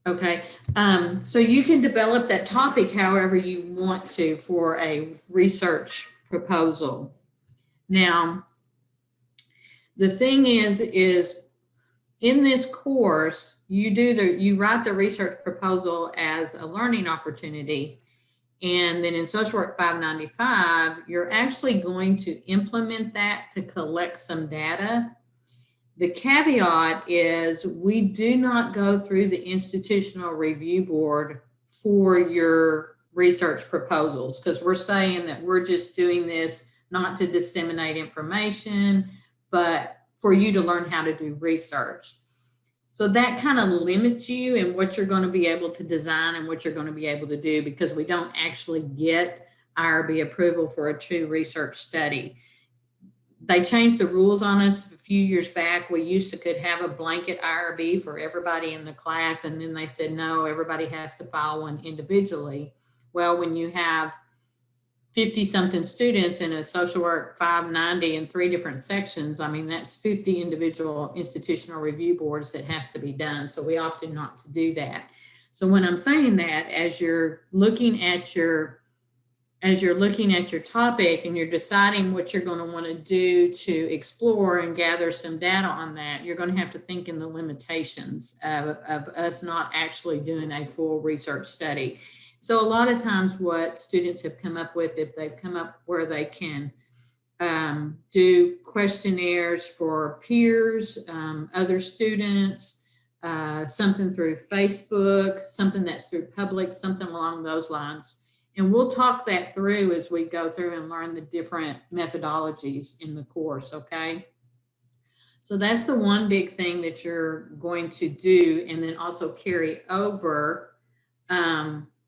Okay, so you can develop that topic however you want to for a research proposal. Now, the thing is in this course, you write the research proposal as a learning opportunity. And then in Social Work 595, you're actually going to implement that to collect some data. The caveat is we do not go through the institutional review board for your research proposals because we're saying that we're just doing this not to disseminate information, but for you to learn how to do research. So that kind of limits you in what you're going to be able to design and what you're going to be able to do because we don't actually get IRB approval for a true research study. They changed the rules on us a few years back. We used to could have a blanket IRB for everybody in the class, and then they said, no, everybody has to file one individually. Well, when you have 50 something students in a social work 590 in 3 different sections, I mean, that's 50 individual institutional review boards that has to be done. So we opted not to do that. So when I'm saying that, as you're looking at your topic and you're deciding what you're going to want to do to explore and gather some data on that, you're going to have to think in the limitations of us not actually doing a full research study. So a lot of times what students have come up with, if they've come up where they can do questionnaires for peers, other students, something through Facebook, something that's through public, something along those lines. And we'll talk that through as we go through and learn the different methodologies in the course, okay? So that's the one big thing that you're going to do and then also carry over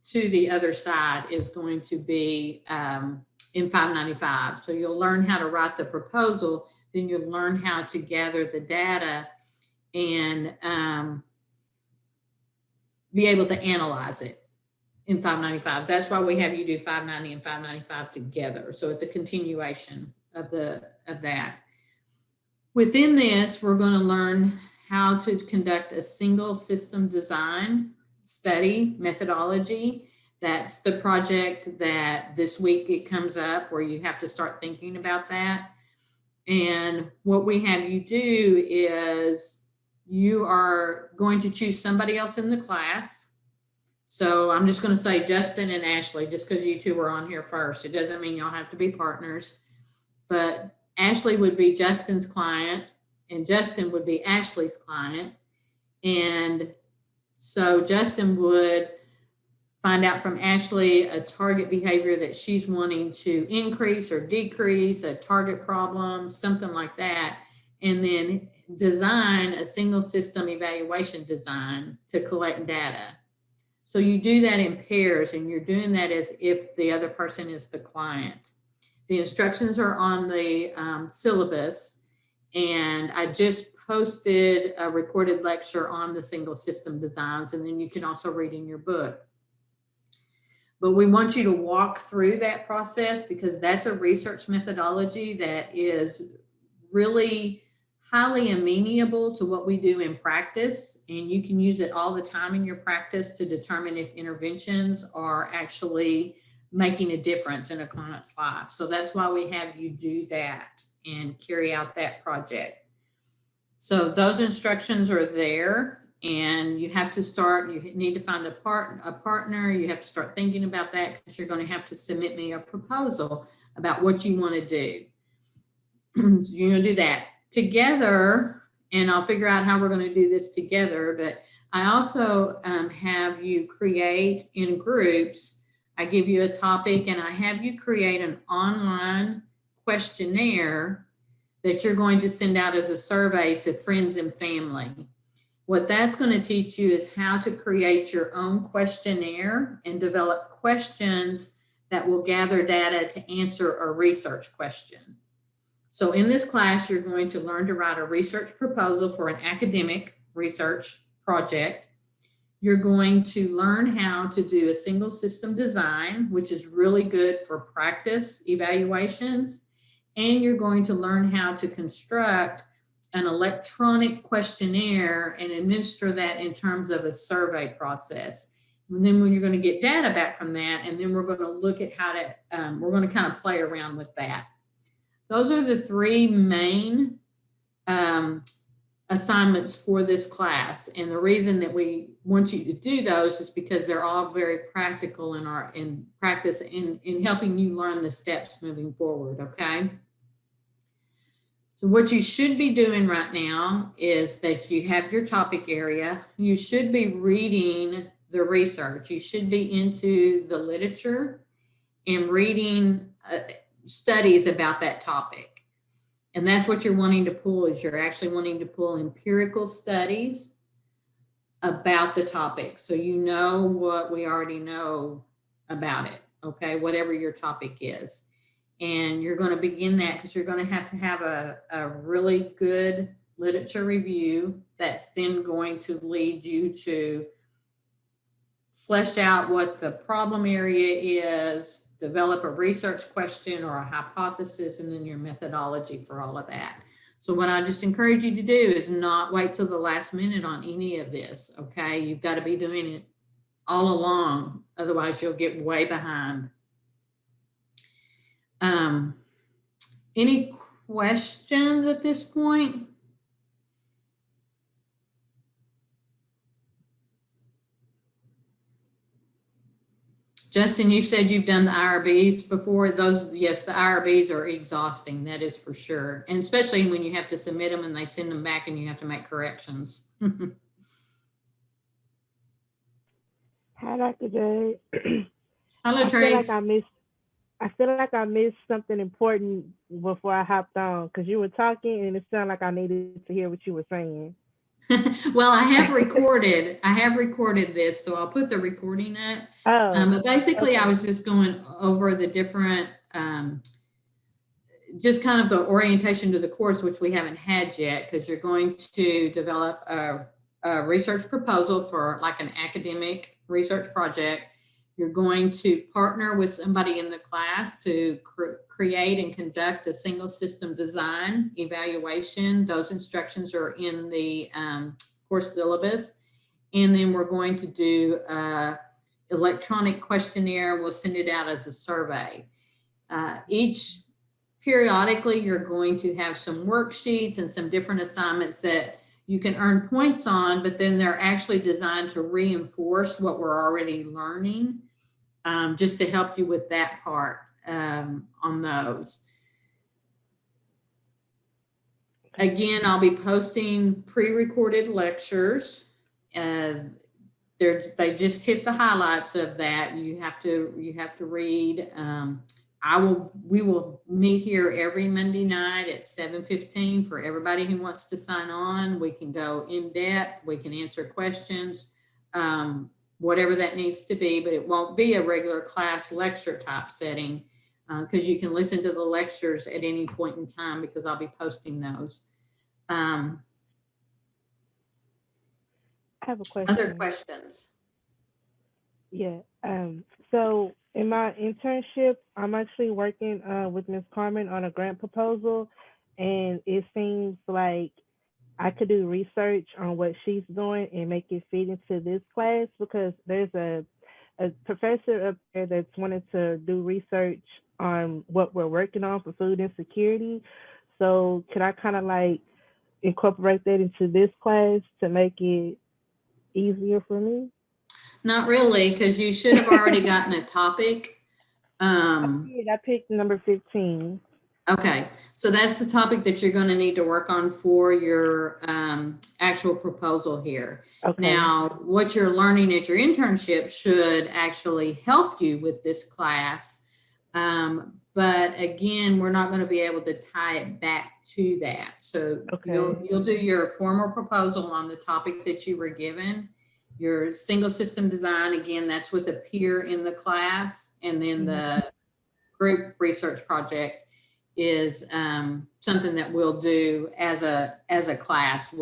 to the other side is going to be in 595. So you'll learn how to write the proposal, then you'll learn how to gather the data and be able to analyze it in 595. That's why we have you do 590 and 595 together. So it's a continuation of that. Within this, we're going to learn how to conduct a single system design study methodology. That's the project that this week it comes up where you have to start thinking about that. And what we have you do is you are going to choose somebody else in the class. So I'm just going to say Justin and Ashley, just because you two were on here first. It doesn't mean y'all have to be partners, but Ashley would be Justin's client and Justin would be Ashley's client. And so Justin would find out from Ashley a target behavior that she's wanting to increase or decrease, a target problem, something like that, and then design a single system evaluation design to collect data. So you do that in pairs and you're doing that as if the other person is the client. The instructions are on the syllabus, and I just posted a recorded lecture on the single system designs, and then you can also read in your book. But we want you to walk through that process because that's a research methodology that is really highly amenable to what we do in practice, and you can use it all the time in your practice to determine if interventions are actually making a difference in a client's life. So that's why we have you do that and carry out that project. So those instructions are there, and you have to start, you need to find a partner. You have to start thinking about that because you're going to have to submit me a proposal about what you want to do. So you're going to do that together, and I'll figure out how we're going to do this together. But I also have you create in groups. I give you a topic and I have you create an online questionnaire that you're going to send out as a survey to friends and family. What that's going to teach you is how to create your own questionnaire and develop questions that will gather data to answer a research question. So in this class, you're going to learn to write a research proposal for an academic research project. You're going to learn how to do a single system design, which is really good for practice evaluations. And you're going to learn how to construct an electronic questionnaire and administer that in terms of a survey process. And then when you're going to get data back from that, and then we're going to look at how to, we're going to kind of play around with that. Those are the three main assignments for this class. And the reason that we want you to do those is because they're all very practical in practice in helping you learn the steps moving forward, okay? So what you should be doing right now is that you have your topic area. You should be reading the research. You should be into the literature and reading studies about that topic. And that's what you're wanting to pull, is you're actually wanting to pull empirical studies about the topic. So you know what we already know about it, okay, whatever your topic is. And you're going to begin that because you're going to have a really good literature review that's then going to lead you to flesh out what the problem area is, develop a research question or a hypothesis, and then your methodology for all of that. So what I just encourage you to do is not wait till the last minute on any of this, okay? You've got to be doing it all along, otherwise you'll get way behind. Any questions at this point? Justin, you said you've done the IRBs before. Those, yes, the IRBs are exhausting. That is for sure. And especially when you have to submit them and they send them back and you have to make corrections. Hi, Dr. J. Hello, Trace. I feel like I missed something important before I hopped on because you were talking and it sounded like I needed to hear what you were saying. Well, I have recorded this, so I'll put the recording up. But basically, okay. I was just going over the different, just kind of the orientation to the course, which we haven't had yet, because you're going to develop a research proposal for like an academic research project. You're going to partner with somebody in the class to create and conduct a single system design evaluation. Those instructions are in the course syllabus. And then we're going to do an electronic questionnaire. We'll send it out as a survey. Periodically, you're going to have some worksheets and some different assignments that you can earn points on, but then they're actually designed to reinforce what we're already learning. Just to help you with that part on those. Again, I'll be posting pre-recorded lectures. They just hit the highlights of that. You have to read. We will meet here every Monday night at 7:15 for everybody who wants to sign on. We can go in depth. We can answer questions. Whatever that needs to be, but it won't be a regular class lecture type setting because you can listen to the lectures at any point in time because I'll be posting those. I have a question. Other questions? Yeah. So in my internship, I'm actually working with Ms. Carmen on a grant proposal, and it seems like I could do research on what she's doing and make it fit into this class because there's a professor up there that's wanted to do research on what we're working on for food insecurity. So could I kind of like incorporate that into this class to make it easier for me? Not really, because you should have already gotten a topic. I picked number 15. Okay, so that's the topic that you're going to need to work on for your actual proposal here. Okay. Now, what you're learning at your internship should actually help you with this class. But again, we're not going to be able to tie it back to that. So okay. You'll do your formal proposal on the topic that you were given. Your single system design, again, that's with a peer in the class. And then the group research project is something that we'll do as a class.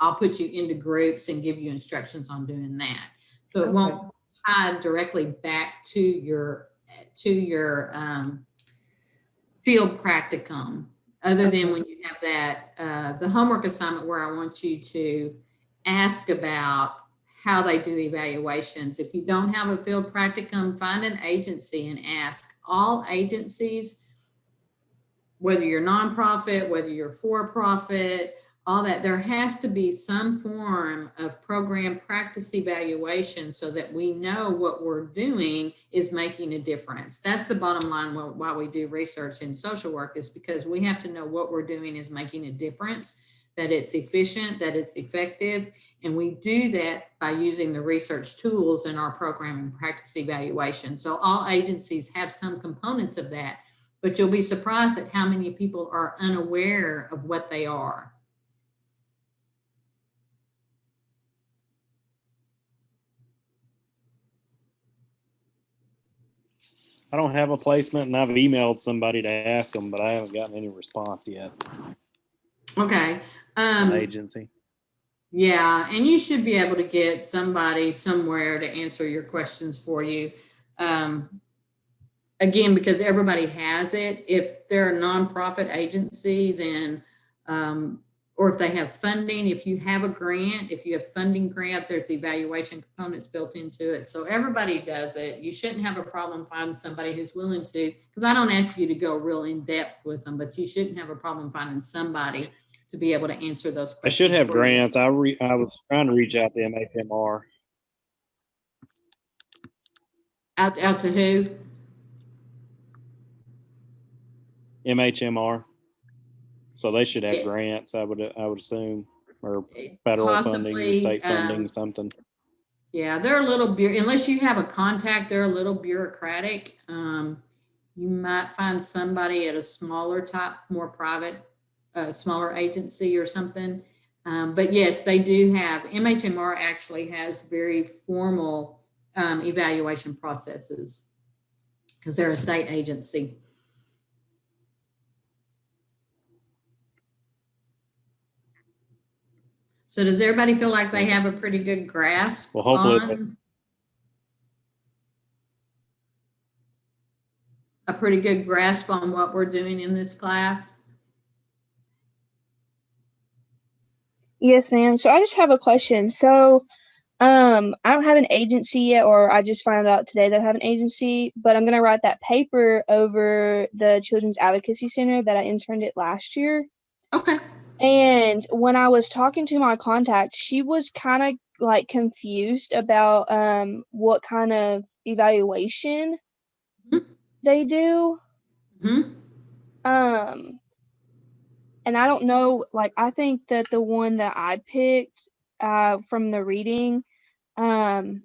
I'll put you into groups and give you instructions on doing that. So it won't tie directly back to your field practicum. other Okay. than when you have that, the homework assignment where I want you to ask about how they do evaluations. If you don't have a field practicum, find an agency and ask. All agencies, whether you're nonprofit, whether you're for profit, all that, there has to be some form of program practice evaluation so that we know what we're doing is making a difference. That's the bottom line why we do research in social work, is because we have to know what we're doing is making a difference, that it's efficient, that it's effective. And we do that by using the research tools in our program and practice evaluation. So all agencies have some components of that, but you'll be surprised at how many people are unaware of what they are. I don't have a placement, and I've emailed somebody to ask them, but I haven't gotten any response yet. Okay. An agency. Yeah, and you should be able to get somebody somewhere to answer your questions for you. Again, because everybody has it. If they're a nonprofit agency, then or if they have funding, if you have a grant, if you have funding grant, there's the evaluation components built into it. So everybody does it. You shouldn't have a problem finding somebody who's willing to, because I don't ask you to go real in depth with them, but you shouldn't have a problem finding somebody to be able to answer those questions. I should have for grants. you. I was trying to reach out to MHMR. Out to who? MHMR. So they should have Yeah. grants, I would assume, or federal funding, state funding, something. Yeah, they're a little unless you have a contact, they're a little bureaucratic. You might find somebody at a smaller type, more private, smaller agency or something. But yes, they do have, MHMR actually has very formal evaluation processes because they're a state agency. So does everybody feel like they have a pretty good grasp on a pretty good grasp on what we're doing in this class? Yes, ma'am. So I just have a question. So I don't have an agency yet, or I just found out today that I have an agency, but I'm gonna write that paper over the Children's Advocacy Center that I interned at last year. Okay. And when I was talking to my contact, she was kind of like confused about what kind of evaluation they do. And I don't know, like, I think that the one that I picked from the reading, I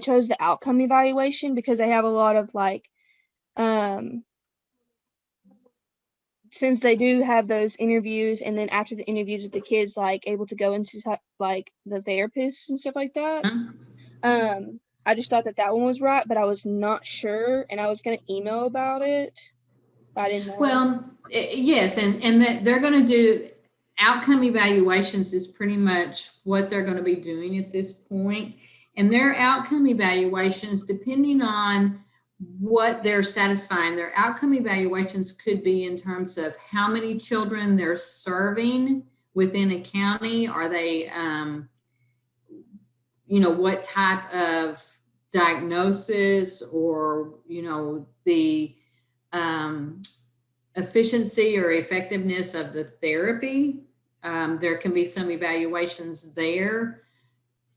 chose the outcome evaluation because they have a lot of like, since they do have those interviews, and then after the interviews with the kids, like able to go into like the therapists and stuff like that. I just thought that one was right, but I was not sure, and I was going to email about it. But I didn't know. Well, yes, and that they're going to do outcome evaluations is pretty much what they're going to be doing at this point. And their outcome evaluations, depending on what they're satisfying, their outcome evaluations could be in terms of how many children they're serving within a county. Are they, what type of diagnosis, or, the efficiency or effectiveness of the therapy. There can be some evaluations there.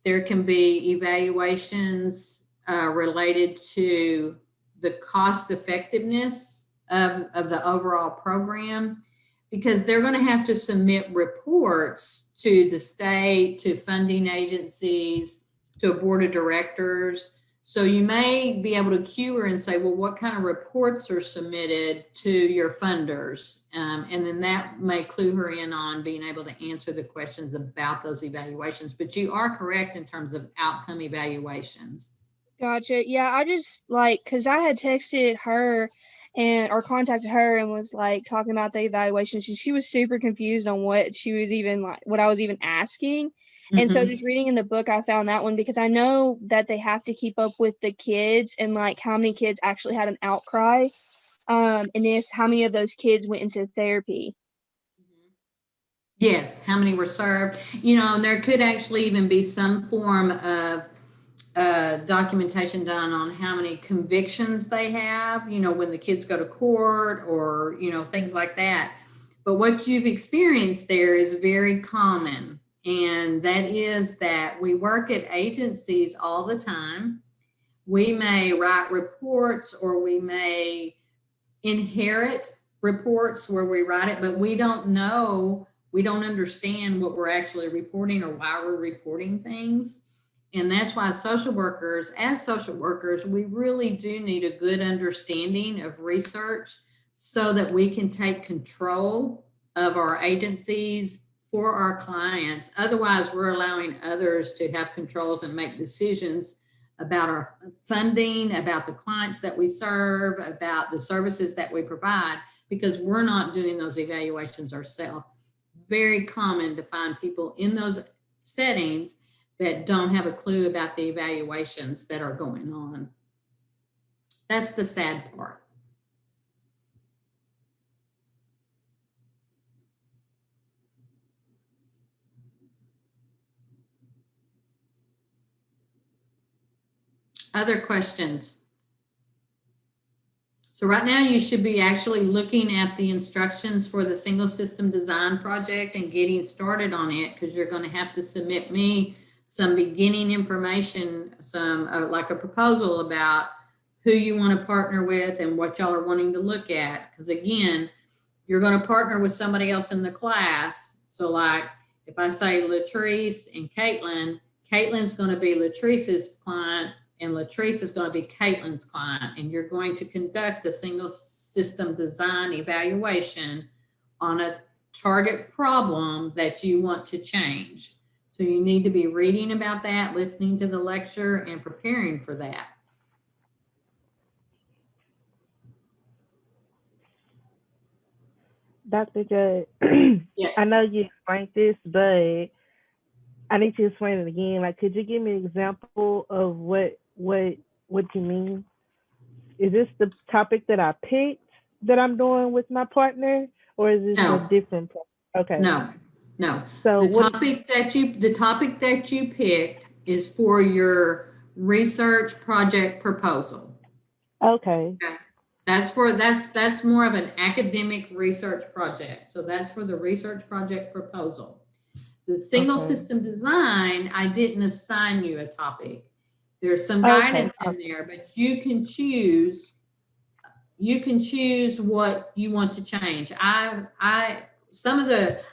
There can be evaluations related to the cost effectiveness of the overall program, because they're going to have to submit reports to the state, to funding agencies, to a board of directors. So you may be able to cue her and say, well, what kind of reports are submitted to your funders? And then that may clue her in on being able to answer the questions about those evaluations. But you are correct in terms of outcome evaluations. Gotcha. Yeah, I just because I had texted her or contacted her and was like talking about the evaluations, and she was super confused on what she was even what I was even asking. And so just reading in the book, I found that one, because I know that they have to keep up with the kids and like how many kids actually had an outcry And if how many of those kids went into therapy. Yes, how many were served? You know, and there could actually even be some form of documentation done on how many convictions they have, you know, when the kids go to court or, you know, things like that. But what you've experienced there is very common. And that is that we work at agencies all the time. We may write reports or we may inherit reports where we write it, but we don't know, we don't understand what we're actually reporting or why we're reporting things. And that's why social workers, as social workers, we really do need a good understanding of research so that we can take control of our agencies for our clients. Otherwise, we're allowing others to have controls and make decisions about our funding, about the clients that we serve, about the services that we provide, because we're not doing those evaluations ourselves. Very common to find people in those settings that don't have a clue about the evaluations that are going on. That's the sad part. Other questions? So right now you should be actually looking at the instructions for the single system design project and getting started on it, because you're going to have to submit me some beginning information, some like a proposal about who you want to partner with and what y'all are wanting to look at. Because again, you're going to partner with somebody else in the class. So like if I say Latrice and Caitlin, Caitlin's going to be Latrice's client and Latrice is going to be Caitlin's client, and you're going to conduct a single system design evaluation on a target problem that you want to change. So you need to be reading about that, listening to the lecture, and preparing for that. Dr. Judd, Yes. I know you explained this, but I need to explain it again. Like, could you give me an example of what you mean? Is this the topic that I picked that I'm doing with my partner, or is this a No. different? Okay. No. So The topic that you picked is for your research project proposal. Okay. That's more of an academic research project. So that's for the research project proposal. The single system design, I didn't assign you a topic. There's some guidance in there, but you can choose what you want to change. I've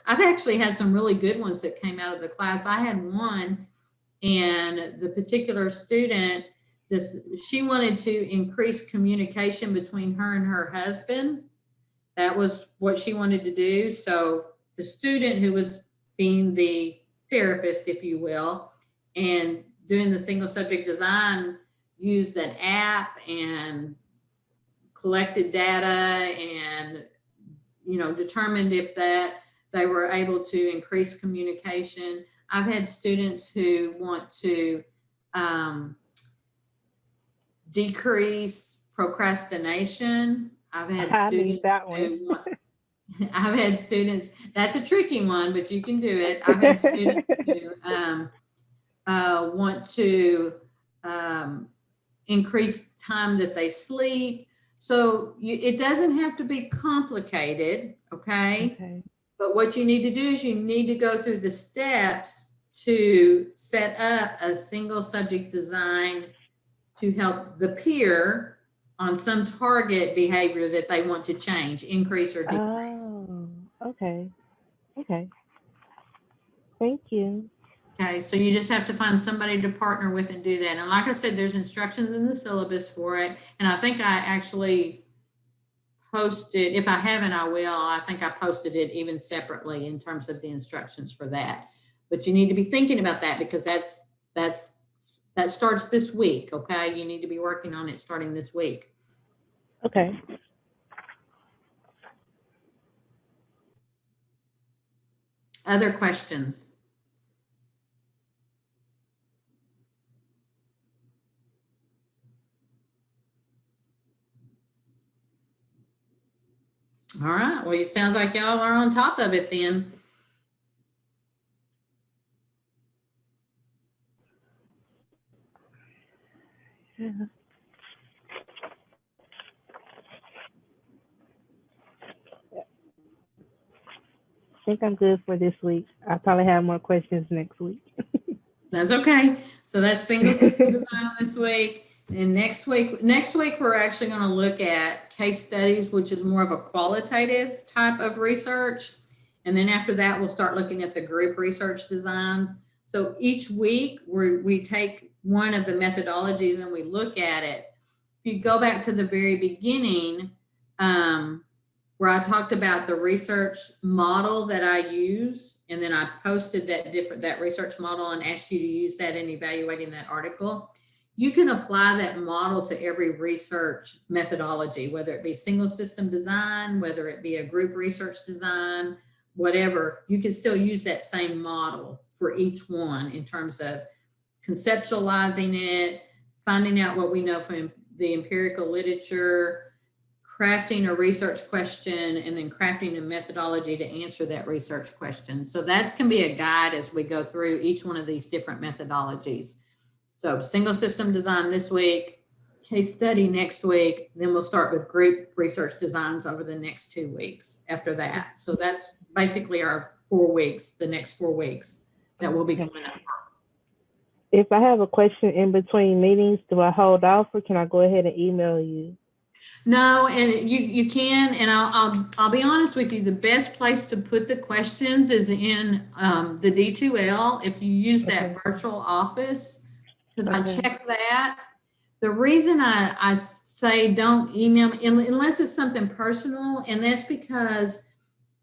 actually had some really good ones that came out of the class. I had one, and the particular student, she wanted to increase communication between her and her husband. That was what she wanted to do. So the student who was being the therapist, if you will, and doing the single subject design used an app and collected data and, you know, determined if that they were able to increase communication. I've had students who want to decrease procrastination. I've had students, that's a tricky one, but you can do it. I've had students who want to increase time that they sleep. So it doesn't have to be complicated, okay? But what you need to do is you need to go through the steps to set up a single subject design to help the peer on some target behavior that they want to change, increase or decrease. Oh, okay. Thank you. Okay, so you just have to find somebody to partner with and do that. And like I said, there's instructions in the syllabus for it. And I think I actually posted, if I haven't, I will. I think I posted it even separately in terms of the instructions for that. But you need to be thinking about that, because that starts this week, okay? You need to be working on it starting this week. Okay. Other questions? Well, it sounds like y'all are on top of it then. Yeah. I think I'm good for this week. I'll probably have more questions next week. That's okay. So that's single system design this week. And next week we're actually going to look at case studies, which is more of a qualitative type of research. And then after that, we'll start looking at the group research designs. So each week we take one of the methodologies and we look at it. If you go back to the very beginning, where I talked about the research model that I use, and then I posted that research model and asked you to use that in evaluating that article. You can apply that model to every research methodology, whether it be single system design, whether it be a group research design, whatever. You can still use that same model for each one in terms of conceptualizing it, finding out what we know from the empirical literature, crafting a research question, and then crafting a methodology to answer that research question. So that can be a guide as we go through each one of these different methodologies. So single system design this week, case study next week, then we'll start with group research designs over the next 2 weeks after that. So that's basically our 4 weeks, the next 4 weeks that we'll be going over. If I have a question in between meetings, do I hold off or can I go ahead and email you? No, and you can, and I'll be honest with you. The best place to put the questions is in the D2L. If you use that virtual office, because I check that. The reason I say don't email me unless it's something personal, and that's because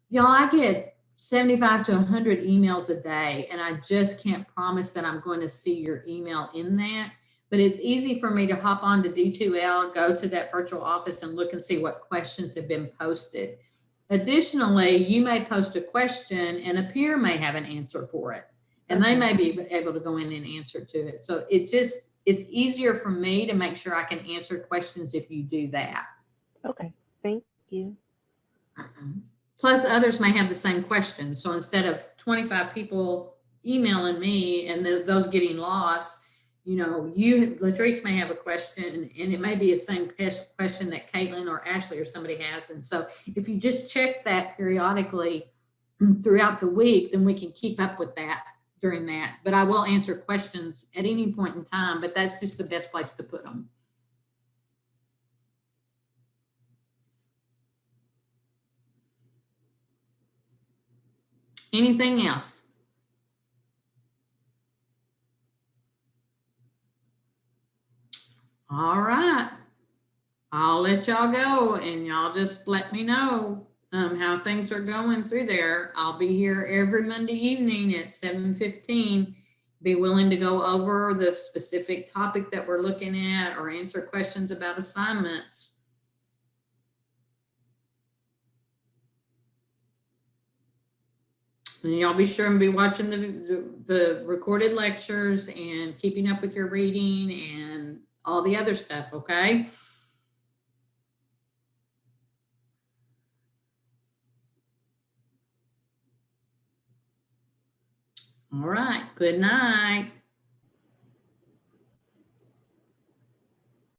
y'all, I get 75 to 100 emails a day, and I just can't promise that I'm going to see your email in that. But it's easy for me to hop on to D2L, go to that virtual office and look and see what questions have been posted. Additionally, you may post a question and a peer may have an answer for it, and they may be able to go in and answer to it. So it's easier for me to make sure I can answer questions if you do that. Okay, thank you. Plus others may have the same questions. So instead of 25 people emailing me and those getting lost, Latrice may have a question and it may be the same question that Caitlin or Ashley or somebody has. And so if you just check that periodically throughout the week, then we can keep up with that during that. But I will answer questions at any point in time, but that's just the best place to put them. Anything else? All right. I'll let y'all go and y'all just let me know how things are going through there. I'll be here every Monday evening at 7:15. Be willing to go over the specific topic that we're looking at or answer questions about assignments. And y'all be sure and be watching the recorded lectures and keeping up with your reading and all the other stuff, okay? All right, good night.